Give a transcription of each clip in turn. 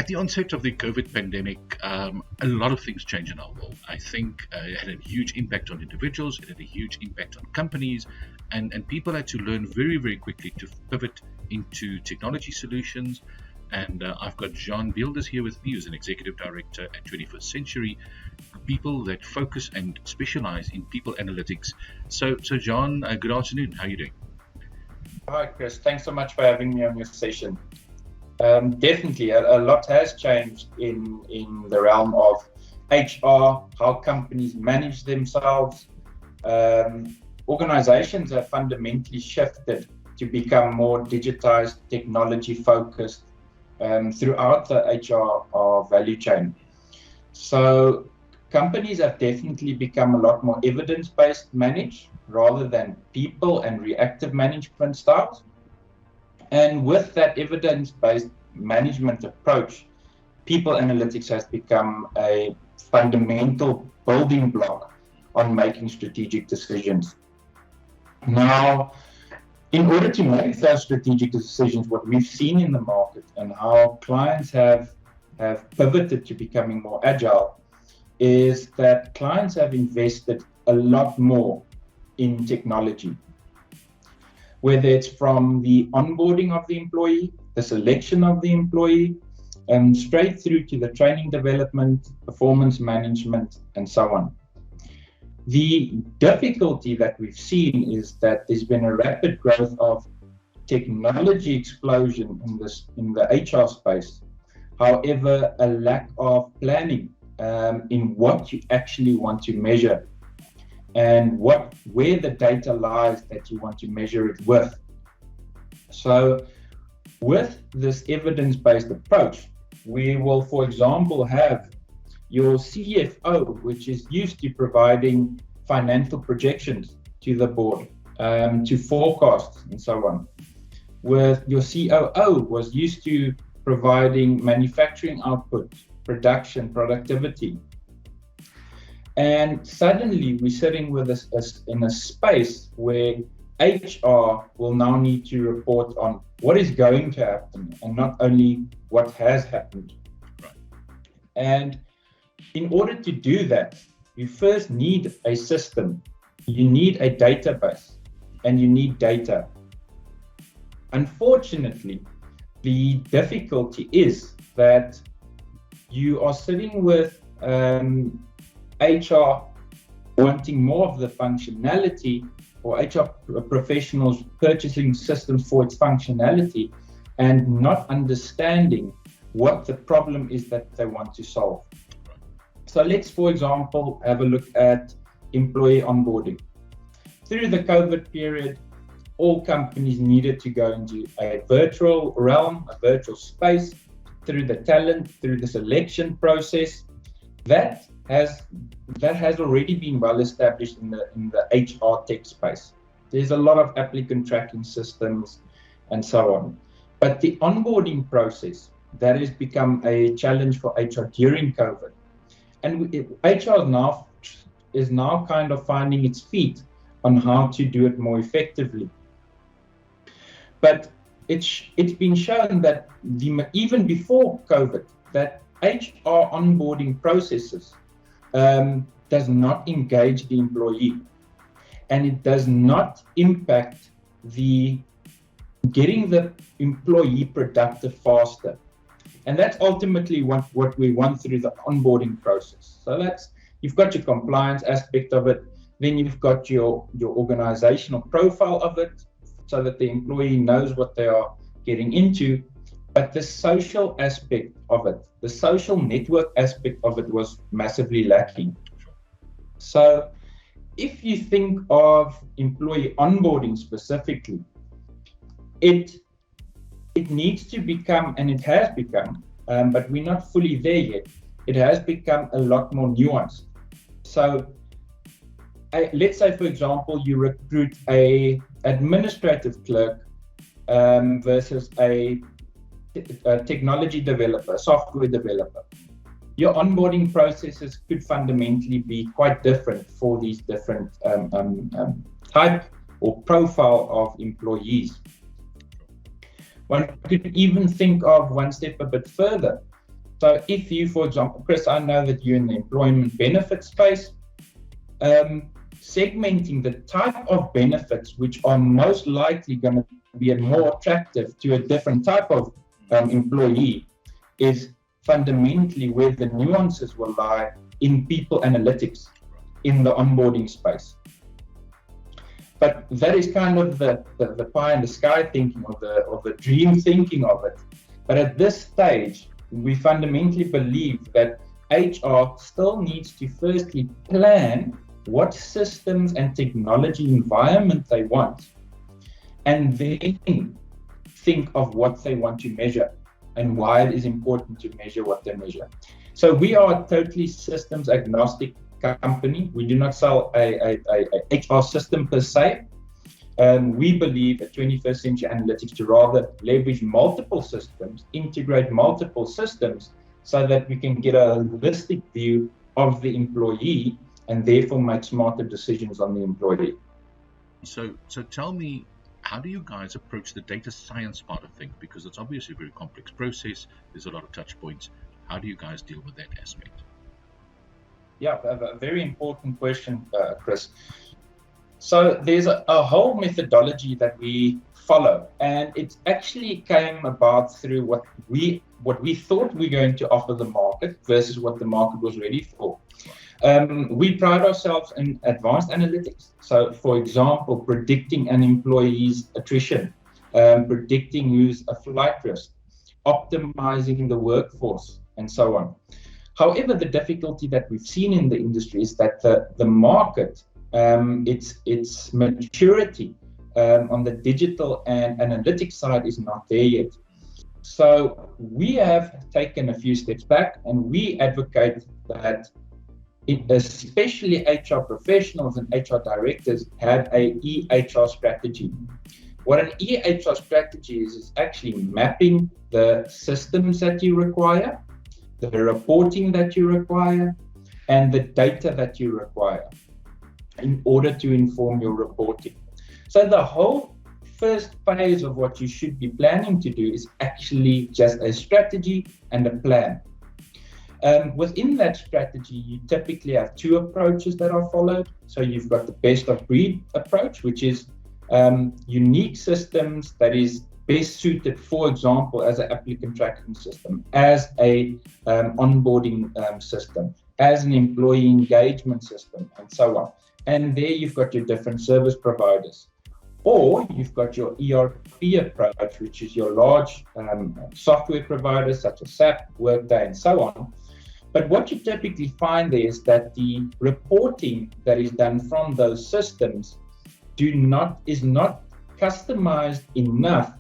the onset of the COVID pandemic, a lot of things changed in our world. I think it had a huge impact on individuals, it had a huge impact on companies, and people had to learn very, very quickly to pivot into technology solutions. And I've got John Beelders here with me, who's an executive director at 21st Century, people that focus and specialize in people analytics. So John, good afternoon. How are you doing? Hi, Chris. Thanks so much for having me on your session. Definitely, a lot has changed in the realm of HR, how companies manage themselves. Organizations have fundamentally shifted to become more digitized, technology focused throughout the HR value chain. So companies have definitely become a lot more evidence-based managed rather than people and reactive management styles. And with that evidence-based management approach, people analytics has become a fundamental building block on making strategic decisions. Now, in order to make those strategic decisions, what we've seen in the market and how clients have pivoted to becoming more agile is that clients have invested a lot more in technology. Whether it's from the onboarding of the employee, the selection of the employee, and straight through to the training development, performance management, and so on. The difficulty that we've seen is that there's been a rapid growth of technology explosion in the HR space. However, a lack of planning in what you actually want to measure and where the data lies that you want to measure it with. So with this evidence-based approach, we will, for example, have your CFO, which is used to providing financial projections to the board, to forecasts and so on. With your COO was used to providing manufacturing output, production, productivity. And suddenly we're sitting with us in a space where HR will now need to report on what is going to happen and not only what has happened. Right. And in order to do that, you first need a system, you need a database, and you need data. Unfortunately, the difficulty is that you are sitting with HR wanting more of the functionality, or HR professionals purchasing systems for its functionality and not understanding what the problem is that they want to solve. So let's, for example, have a look at employee onboarding. Through the COVID period, all companies needed to go into a virtual realm, a virtual space, through the talent, through the selection process. That has already been well established in the HR tech space. There's a lot of applicant tracking systems and so on. But the onboarding process, that has become a challenge for HR during COVID. And HR is now kind of finding its feet on how to do it more effectively. But it's been shown that even before COVID, that HR onboarding processes does not engage the employee, and it does not impact the getting the employee productive faster. And that's ultimately what we want through the onboarding process. So you've got your compliance aspect of it, then you've got your organizational profile of it, so that the employee knows what they are getting into. But the social aspect of it, the social network aspect of it was massively lacking. So if you think of employee onboarding specifically, it needs to become, and it has become, but we're not fully there yet, it has become a lot more nuanced. So let's say, for example, you recruit a administrative clerk versus a technology developer, software developer. Your onboarding processes could fundamentally be quite different for these different type or profile of employees. One could even think of one step a bit further. So if you, for example, Chris, I know that you're in the employment benefit space, segmenting the type of benefits which are most likely going to be more attractive to a different type of employee is fundamentally where the nuances will lie in people analytics in the onboarding space. But that is kind of the pie in the sky thinking, or the dream thinking of it. But at this stage, we fundamentally believe that HR still needs to firstly plan what systems and technology environment they want, and then think of what they want to measure and why it is important to measure what they measure. So we are a totally systems agnostic company. We do not sell a HR system per se. We believe at 21st Century Analytics to rather leverage multiple systems, integrate multiple systems, so that we can get a holistic view of the employee and therefore make smarter decisions on the employee. So tell me, how do you guys approach the data science part of things? Because it's obviously a very complex process. There's a lot of touch points. How do you guys deal with that aspect? Yeah, a very important question, Chris. So there's a whole methodology that we follow, and it actually came about through what we thought we were going to offer the market versus what the market was ready for. We pride ourselves in advanced analytics. So, for example, predicting an employee's attrition, predicting who's a flight risk, optimizing the workforce, and so on. However, the difficulty that we've seen in the industry is that the market, its maturity on the digital and analytics side is not there yet. So we have taken a few steps back, and we advocate that especially HR professionals and HR directors have a EHR strategy. What an EHR strategy is actually mapping the systems that you require, the reporting that you require, and the data that you require in order to inform your reporting. So the whole first phase of what you should be planning to do is actually just a strategy and a plan. Within that strategy, you typically have two approaches that are followed. So you've got the best of breed approach, which is unique systems that is best suited, for example, as an applicant tracking system, as a onboarding system, as an employee engagement system, and so on. And there you've got your different service providers. Or you've got your ERP approach, which is your large software providers such as SAP, Workday, and so on. But what you typically find there is that the reporting that is done from those systems is not customized enough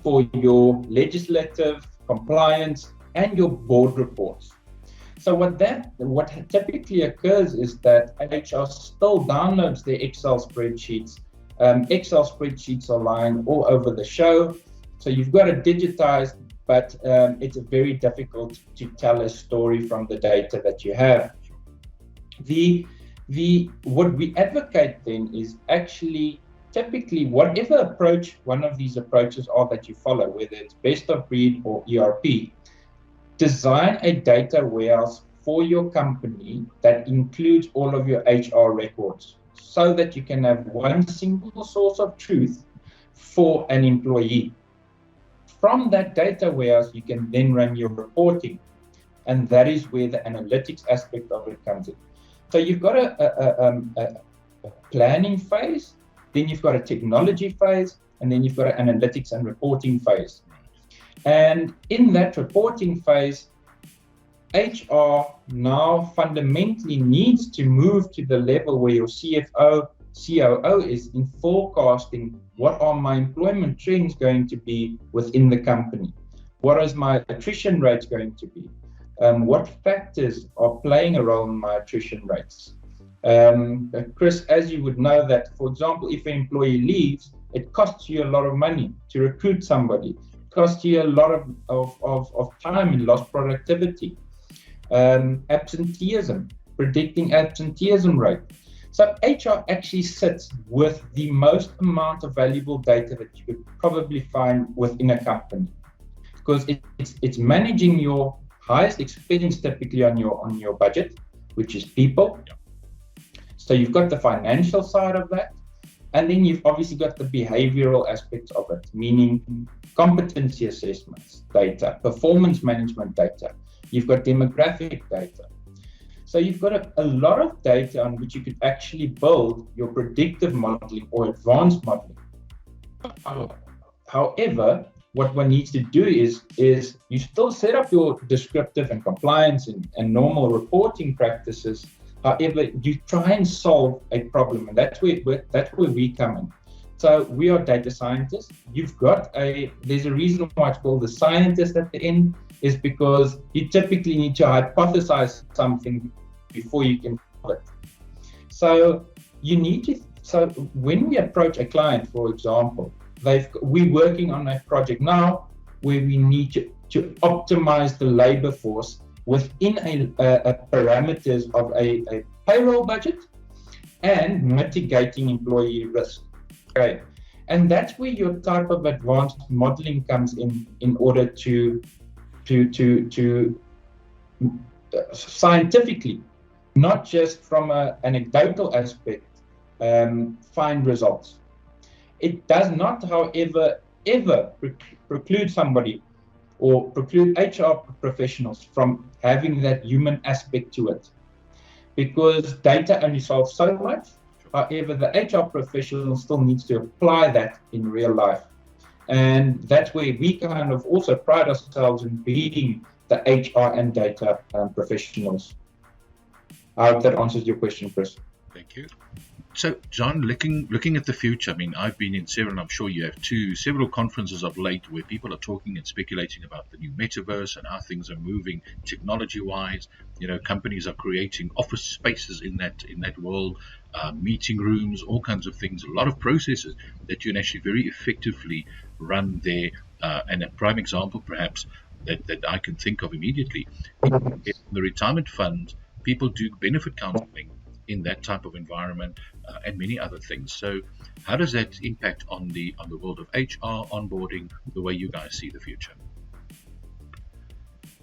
for your legislative, compliance, and your board reports. So what typically occurs is that HR still downloads their Excel spreadsheets. Excel spreadsheets are lying all over the show. So you've got to digitize, but it's very difficult to tell a story from the data that you have. What we advocate then is actually typically whatever approach one of these approaches are that you follow, whether it's best of breed or ERP, design a data warehouse for your company that includes all of your HR records, so that you can have one single source of truth for an employee. From that data warehouse, you can then run your reporting, and that is where the analytics aspect of it comes in. So you've got a planning phase, then you've got a technology phase, and then you've got an analytics and reporting phase. And in that reporting phase, HR now fundamentally needs to move to the level where your CFO, COO is in forecasting what are my employment trends going to be within the company? What is my attrition rates going to be? What factors are playing a role in my attrition rates? Chris, as you would know that, for example, if an employee leaves, it costs you a lot of money to recruit somebody. It costs you a lot of time and lost productivity. Absenteeism, predicting absenteeism rate. So HR actually sits with the most amount of valuable data that you could probably find within a company, because it's managing your highest expense typically on your budget, which is people. So you've got the financial side of that, and then you've obviously got the behavioral aspects of it, meaning competency assessments data, performance management data. You've got demographic data. So you've got a lot of data on which you could actually build your predictive modeling or advanced modeling. However, what one needs to do is you still set up your descriptive and compliance and normal reporting practices. However, you try and solve a problem, and that's where we come in. So we are data scientists. There's a reason why it's called the scientist at the end, is because you typically need to hypothesize something before you can solve it. So when we approach a client, for example, we're working on a project now where we need to optimize the labor force within a parameters of a payroll budget and mitigating employee risk. Okay, and that's where your type of advanced modeling comes in order to scientifically, not just from an anecdotal aspect, find results. It does not, however, ever preclude somebody or preclude HR professionals from having that human aspect to it, because data only solves so much. However, the HR professional still needs to apply that in real life. And that's where we kind of also pride ourselves in being the HR and data professionals. I hope that answers your question, Chris. Thank you. So, John, looking at the future, I mean, I've been in several, and I'm sure you have too, several conferences of late where people are talking and speculating about the new metaverse and how things are moving technology-wise. You know, companies are creating office spaces in that world, meeting rooms, all kinds of things, a lot of processes that you can actually very effectively run there. And a prime example, perhaps, that I can think of immediately, in the retirement fund, people do benefit counseling in that type of environment, and many other things. So how does that impact on the world of HR, onboarding, the way you guys see the future?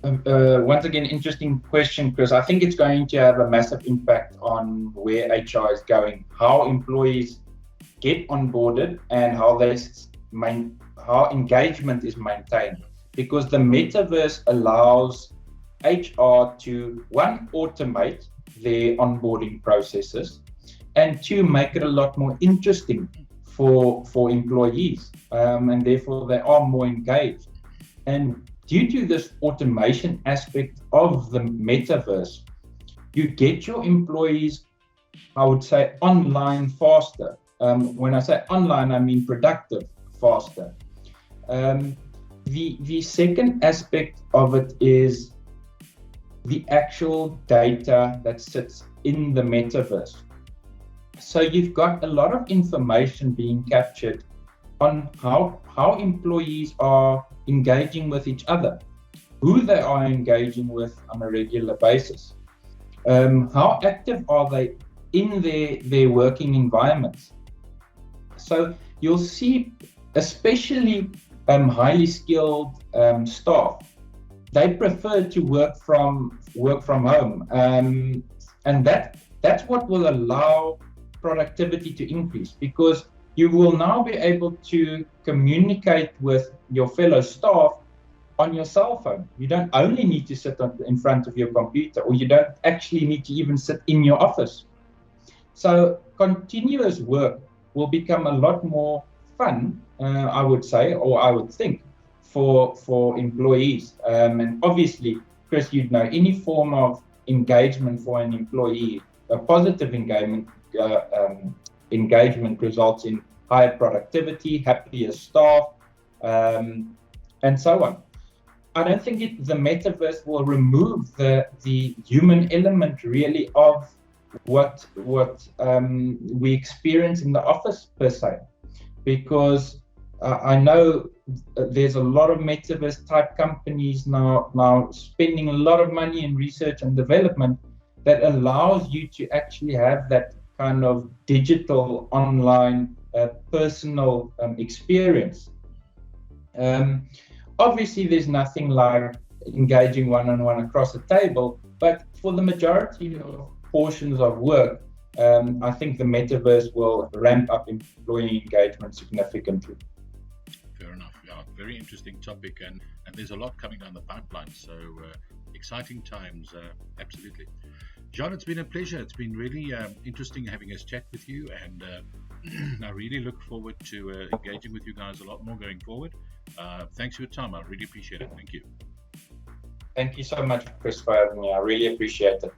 Once again, interesting question, Chris. I think it's going to have a massive impact on where HR is going, how employees get onboarded, and how engagement is maintained. Because the metaverse allows HR to, one, automate their onboarding processes, and two, make it a lot more interesting for employees, and therefore they are more engaged. And due to this automation aspect of the metaverse, you get your employees, I would say, online faster. When I say online, I mean productive faster. The second aspect of it is the actual data that sits in the metaverse. So you've got a lot of information being captured on how employees are engaging with each other, who they are engaging with on a regular basis, how active are they in their working environments. So you'll see, especially highly skilled staff, they prefer to work from home, and that's what will allow productivity to increase, because you will now be able to communicate with your fellow staff on your cell phone. You don't only need to sit in front of your computer, or you don't actually need to even sit in your office. So continuous work will become a lot more fun, I would say, or I would think, for employees. And obviously, Chris, you'd know, any form of engagement for an employee, a positive engagement results in higher productivity, happier staff, and so on. I don't think the metaverse will remove the human element really of what we experience in the office per se, because I know there's a lot of metaverse type companies now spending a lot of money in research and development that allows you to actually have that kind of digital online personal experience. Obviously, there's nothing like engaging one-on-one across a table. But for the majority of portions of work, I think the metaverse will ramp up employee engagement significantly. Fair enough. Yeah, very interesting topic, and there's a lot coming down the pipeline. So exciting times, absolutely. John, it's been a pleasure. It's been really interesting having us chat with you, and I really look forward to engaging with you guys a lot more going forward. Thanks for your time. I really appreciate it. Thank you. Thank you so much, Chris, for having me. I really appreciate it.